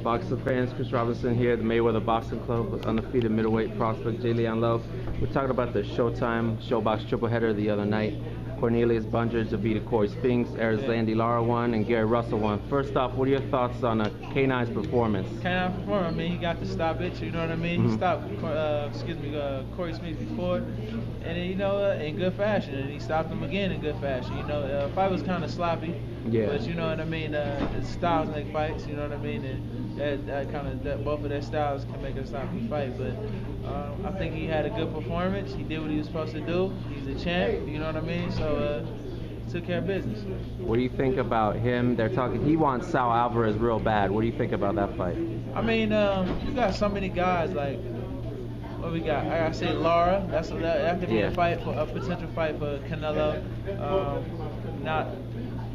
Boxing fans, Chris Robinson here, the Mayweather Boxing Club with undefeated middleweight prospect Mayweather. We're talking about the Showtime Showbox triple header the other night. Cornelius Bundrage defeated Corey Spinks, Erislandy Lara won, and Gary Russell won. First off, what are your thoughts on K9's performance? K9's performance, I mean, he got to stop it, you know what I mean? He stopped, Corey Spinks before, and then, in good fashion, and he stopped him again in good fashion. The fight was kind of sloppy, but you know what I mean? The styles make fights, you know what I mean? And that both of their styles can make a sloppy fight, but I think he had a good performance. He did what he was supposed to do. He's a champ, you know what I mean? So took care of business. What do you think about him? They're talking. He wants Saul Alvarez real bad. What do you think about that fight? I mean, you got so many guys like. What we got? I say Lara. That could be a potential fight for Canelo.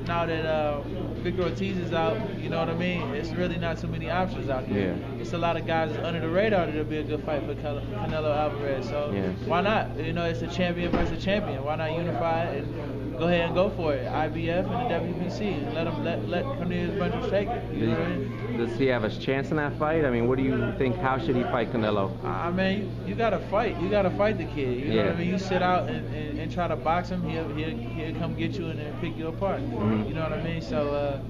Now that Victor Ortiz is out, you know what I mean? It's really not too many options out there. Yeah. It's a lot of guys under the radar that'll be a good fight for Canelo Alvarez. So why not? It's a champion versus a champion. Why not unify it and go ahead and go for it? IBF and the WBC. Let Cornelius Bundrage take it. You know what I mean? Does he have a chance in that fight? I mean, what do you think? How should he fight Canelo? I mean, you gotta fight. You gotta fight the kid. You know what I mean? You sit out and try to box him. He'll come get you and then pick you apart. You know what I mean? So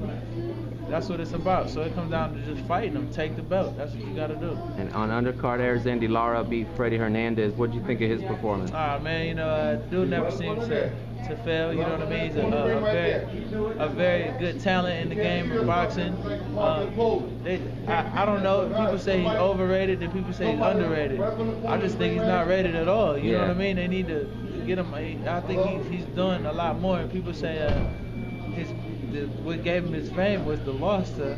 that's what it's about. So it comes down to just fighting him. Take the belt. That's what you gotta do. And on undercard, Erislandy Lara beat Freddie Hernandez. What do you think of his performance? Man, dude never seems to fail. You know what I mean? He's a very good talent in the game of boxing. I don't know. People say he's overrated, and people say he's underrated. I just think he's not rated at all. You know what I mean? They need to get him. I think he's doing a lot more. And people say what gave him his fame was the loss to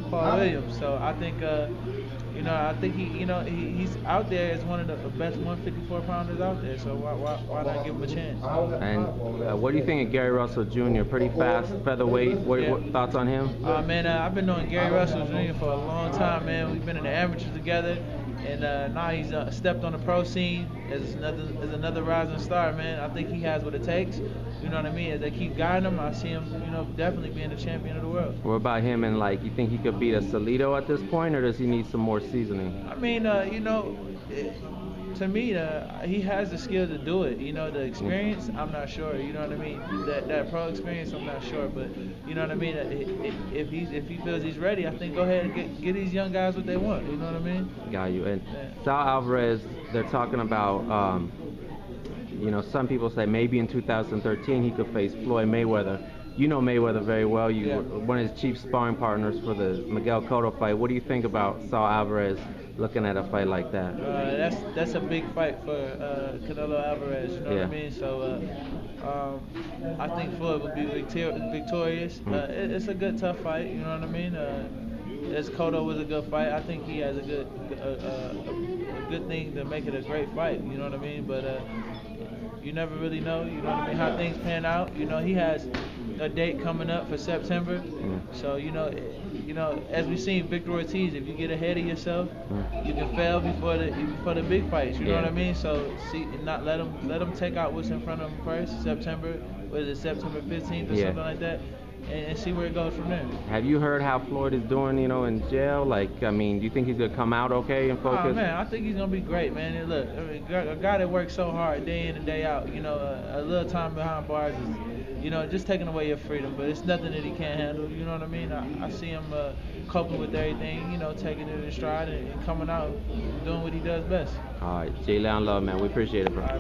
Paul Williams. So I think he's out there as one of the best 154 pounders out there. So why not give him a chance? And what do you think of Gary Russell Jr.? Pretty fast featherweight. What thoughts on him? Man, I've been knowing Gary Russell Jr. for a long time, man. We've been in the amateurs together. And now he's stepped on the pro scene as another rising star, man. I think he has what it takes. You know what I mean? As they keep guiding him, I see him, definitely being the champion of the world. What about him? And you think he could beat a Salido at this point, or does he need some more seasoning? I mean, to me, he has the skill to do it. The experience, I'm not sure. You know what I mean? That pro experience, I'm not sure. But you know what I mean? If he feels he's ready, I think go ahead and get these young guys what they want. You know what I mean? Got you. And Saul Alvarez, they're talking about. Some people say maybe in 2013 he could face Floyd Mayweather. You know Mayweather very well. You were one of his chief sparring partners for the Miguel Cotto fight. What do you think about Saul Alvarez looking at a fight like that? That's a big fight for Canelo Alvarez. You know what I mean? So I think Floyd would be victorious. It's a good, tough fight. You know what I mean? As Cotto was a good fight, I think he has a good thing to make it a great fight. You know what I mean? But you never really know. You know what I mean? How things pan out. He has a date coming up for September. So as we seen Victor Ortiz, if you get ahead of yourself, you can fail before the big fights. You know what I mean? So not let them take out what's in front of them first. September 15th or something like that. And see where it goes from there. Have you heard how Floyd is doing, in jail? Do you think he's going to come out okay and focus? Oh, man, I think he's going to be great, man. And look, a guy that works so hard day in and day out, a little time behind bars is, just taking away your freedom. But it's nothing that he can't handle, you know what I mean? I see him coping with everything, taking it in stride and coming out, doing what he does best. All right, Mayweather Lara, man, we appreciate it, bro.